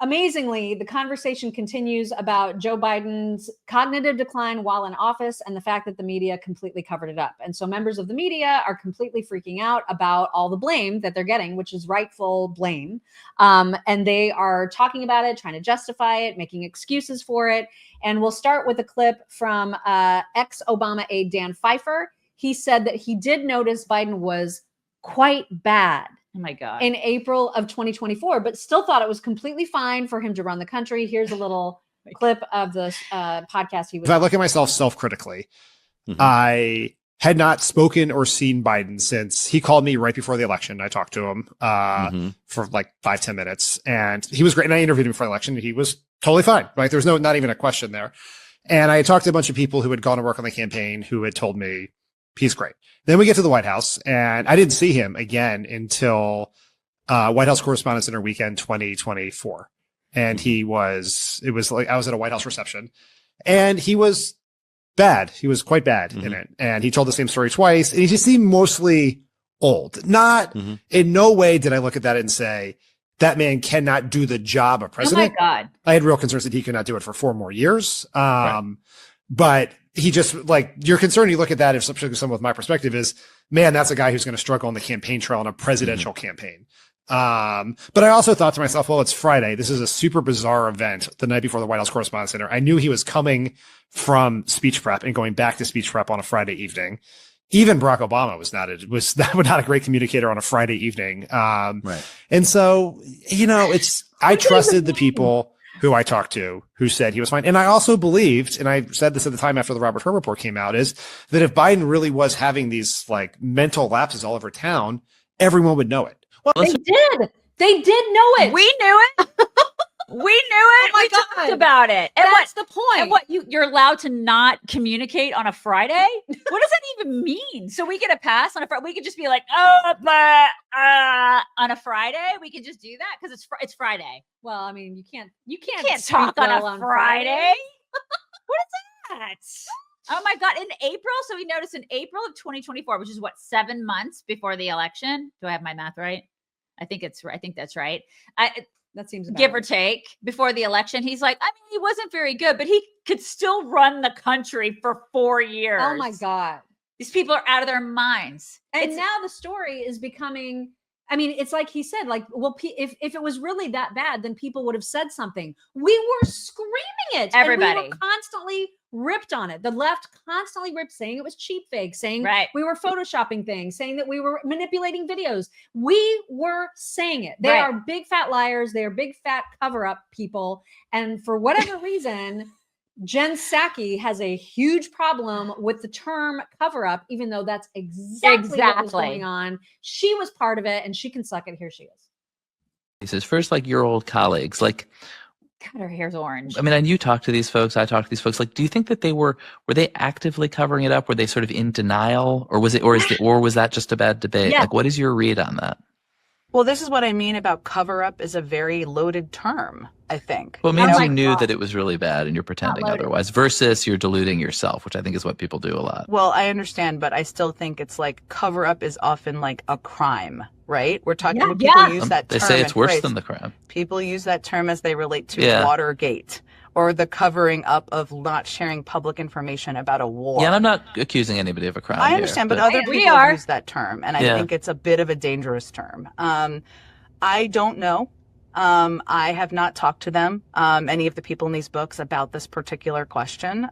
amazingly, the conversation continues about Joe Biden's cognitive decline while in office and the fact that the media completely covered it up. And so members of the media are completely freaking out about all the blame that they're getting, which is rightful blame. And they are talking about it, trying to justify it, making excuses for it. And we'll start with a clip from ex-Obama aide Dan Pfeiffer. He said that he did notice Biden was quite bad. Oh my God. In April of 2024, but still thought it was completely fine for him to run the country. Here's a little clip of the podcast he was on. If I look at myself self-critically, I had not spoken or seen Biden since he called me right before the election. I talked to him for like 5-10 minutes, and he was great. And I interviewed him before the election. He was totally fine. Like there's not even a question there. And I talked to a bunch of people who had gone to work on the campaign who had told me he's great. Then we get to the White House, and I didn't see him again until White House Correspondents' Dinner weekend 2024. And it was like I was at a White House reception, and he was bad. He was quite bad in it. And he told the same story twice, and he just seemed mostly old. Not in no way did I look at that and say, that man cannot do the job of president. Oh my God. I had real concerns that he could not do it for 4 more years. But he just like your concern. You look at that, if someone with my perspective is, man, that's a guy who's going to struggle on the campaign trail in a presidential campaign. But I also thought to myself, well, it's Friday. This is a super bizarre event the night before the White House Correspondents' Dinner. I knew he was coming from speech prep and going back to speech prep on a Friday evening. Even Barack Obama was not a great communicator on a Friday evening. And so, I trusted the people who I talked to who said he was fine. And I also believed, and I said this at the time after the Robert Hur report came out, is that if Biden really was having these like mental lapses all over town, everyone would know it. Well, they did. They did know it. We knew it. We knew it. Oh my we God. talked about it. And that's the point. And what you're allowed to not communicate on a Friday? What does that even mean? So we get a pass on a Friday. We could just be like, on a Friday. We could just do that because it's Friday. Well, I mean, you can't talk on a Friday. What is that? Oh my God. In April. So we noticed in April of 2024, which is 7 months before the election. Do I have my math right? I think that's right. That seems give or take before the election. He's like, I mean, he wasn't very good, but he could still run the country for 4 years. Oh my God. These people are out of their minds. And now the story is becoming, I mean, it's like he said, like, well, if it was really that bad, then people would have said something. We were screaming it. Everybody. And we were constantly ripped on it. The left constantly ripped, saying it was cheap fake, saying we were photoshopping things, saying that we were manipulating videos. We were saying it. They are big fat liars. They are big fat cover-up people. And for whatever reason, Jen Psaki has a huge problem with the term cover-up, even though that's exactly what was going on. She was part of it, and she can suck it. Here she is. He says, first, like your old colleagues, like, God, her hair's orange. I mean, and you talk to these folks, I talk to these folks. Like, do you think that were they actively covering it up? Were they sort of in denial, or was that just a bad debate? Yeah. Like, what is your read on that? Well, this is what I mean about cover up is a very loaded term, I think. Well, it means you knew that it was really bad and you're pretending otherwise versus you're deluding yourself, which I think is what people do a lot. Well, I understand, but I still think it's like cover up is often like a crime, right? We're talking about people use that term. They say it's worse than the crime. People use that term as they relate to Watergate or the covering up of not sharing public information about a war. Yeah, and I'm not accusing anybody of a crime. I understand, but other people use that term, and I think it's a bit of a dangerous term. I don't know. I have not talked to them, any of the people in these books, about this particular question.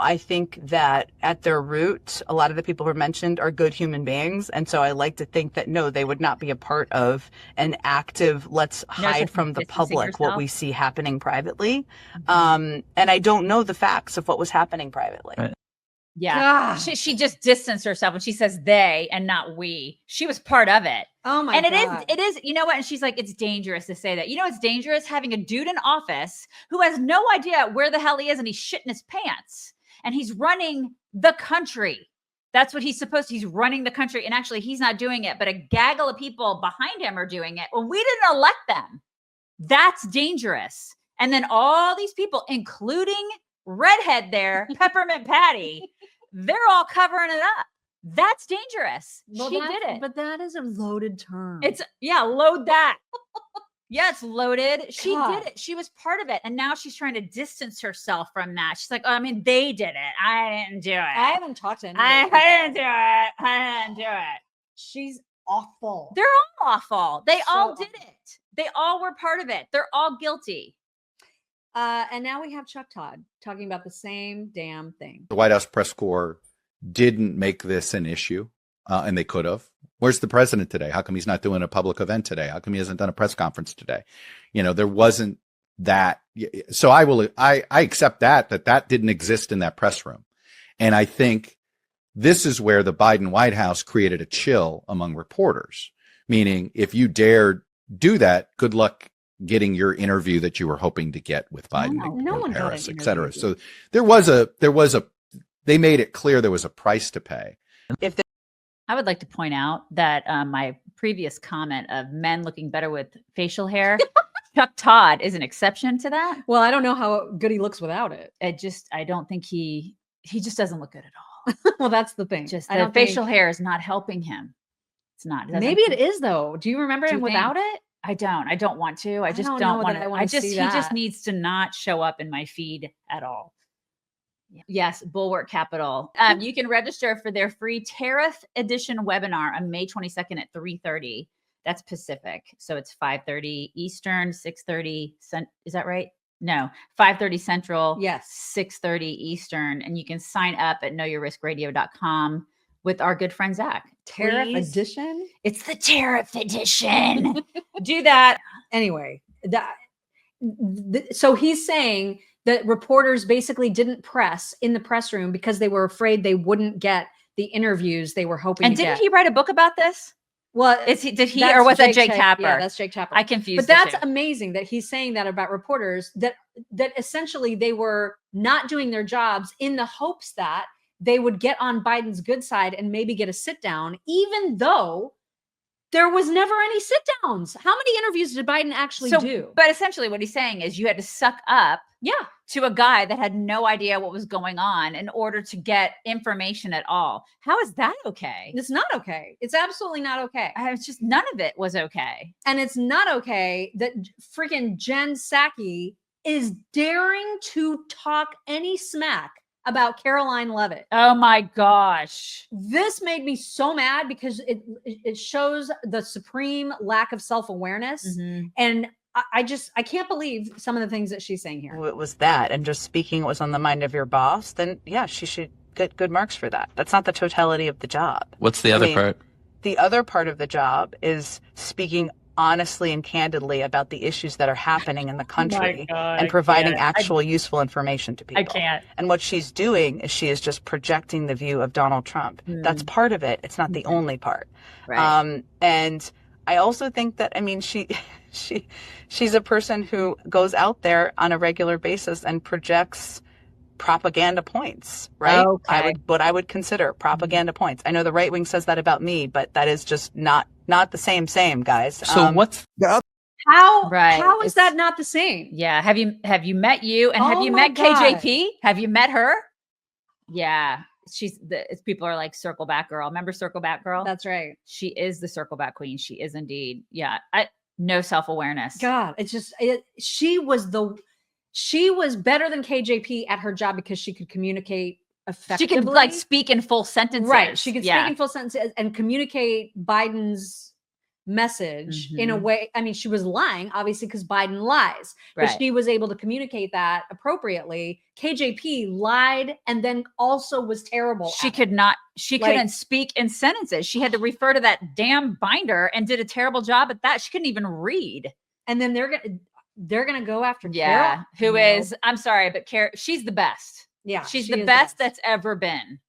I think that at their root, a lot of the people who are mentioned are good human beings. And so I like to think that, no, they would not be a part of an active, let's hide from the public what we see happening privately. And I don't know the facts of what was happening privately. Right. Yeah. She just distanced herself when she says they and not we. She was part of it. Oh my God. And it is, you know what? And she's like, it's dangerous to say that. You know, it's dangerous having a dude in office who has no idea where the hell he is and he's shitting his pants and he's running the country. That's what he's supposed to. He's running the country. And actually he's not doing it, but a gaggle of people behind him are doing it. Well, we didn't elect them. That's dangerous. And then all these people, including redhead there, Peppermint Patty, they're all covering it up. That's dangerous. Well, she did it. But that is a loaded term. Load that. Yeah, it's loaded. She God. did it. She was part of it. And now she's trying to distance herself from that. She's like, oh, I mean, they did it. I didn't do it. I haven't talked to anyone. I didn't do it. I didn't do it. She's awful. They're all awful. They all So did it. They all were part of it. They're all guilty. And now we have Chuck Todd talking about the same damn thing. The White House press corps didn't make this an issue, and they could have. Where's the president today? How come he's not doing a public event today? How come he hasn't done a press conference today? There wasn't that. So I accept that didn't exist in that press room. And I think this is where the Biden White House created a chill among reporters, meaning if you dared do that, good luck getting your interview that you were hoping to get with Biden No in one got Paris, an et cetera. interview. So they made it clear there was a price to pay. I would like to point out that my previous comment of men looking better with facial hair, Chuck Todd is an exception to that. Well, I don't know how good he looks without it. I don't think he just doesn't look good at all. Well, that's the thing. Just I the don't facial hair is not helping him. It's not. Maybe it is though. Do you remember Do him you without it? I don't want to. I just don't don't know want that I to. wanna see He just that. needs to not show up in my feed at all. Yes, Bulwark Capital. You can register for their free Tariff Edition webinar on May 22nd at 3:30. That's Pacific. So it's 5:30 Eastern, 6:30 is that right? No, 5:30 Central. Yes. 6:30 Eastern. And you can sign up at knowyourriskradio.com with our good friend Zach. Tariff Please. Edition. It's the Tariff Edition. Do that. Anyway, so he's saying that reporters basically didn't press in the press room because they were afraid they wouldn't get the interviews they were hoping And to didn't get. he write a book about this? Well, Did he that's or was that Jake Tapper? Tapper? Yeah, that's Jake Tapper. I confused. But that's amazing that he's saying that about reporters, that essentially they were not doing their jobs in the hopes that they would get on Biden's good side and maybe get a sit down, even though there was never any sit downs. How many interviews did Biden actually do? But essentially what he's saying is you had to suck up to a guy that had no idea what was going on in order to get information at all. How is that okay? It's not okay. It's absolutely not okay. It's just none of it was okay. And it's not okay that freaking Jen Psaki is daring to talk any smack about Caroline Leavitt. Oh my gosh. This made me so mad because it shows the supreme lack of self-awareness. Mm-hmm. And I can't believe some of the things that she's saying here. It was that, and just speaking what was on the mind of your boss, then yeah, she should get good marks for that. That's not the totality of the job. What's the other part? The other part of the job is speaking honestly and candidly about the issues that are happening in the country and providing actual useful information to people. I can't. And what she's doing is she is just projecting the view of Donald Trump. That's part of it. It's not the only part. Right. And I also think that, I mean, she's a person who goes out there on a regular basis and projects propaganda points, right? Okay. What I would consider propaganda points. I know the right wing says that about me, but that is just not the same, guys. So what's How is that not the same? Yeah. Have you met you? And have Oh you my met God. KJP? Have you met her? Yeah. People are like Circle Back Girl. Remember Circle Back Girl? That's right. She is the Circle Back Queen. She is indeed. Yeah. No self-awareness. God, it's just she was better than KJP at her job because she could communicate effectively. She could like speak in full sentences. Right. She could speak in full sentences and communicate Biden's message in a way. I mean, she was lying, obviously, because Biden lies, but she was able to communicate that appropriately. KJP lied and then also was terrible. She couldn't speak in sentences. She had to refer to that damn binder and did a terrible job at that. She couldn't even read. And then they're gonna go after Carol, who is, I'm sorry, but she's the best. Yeah, she's the best that's ever been.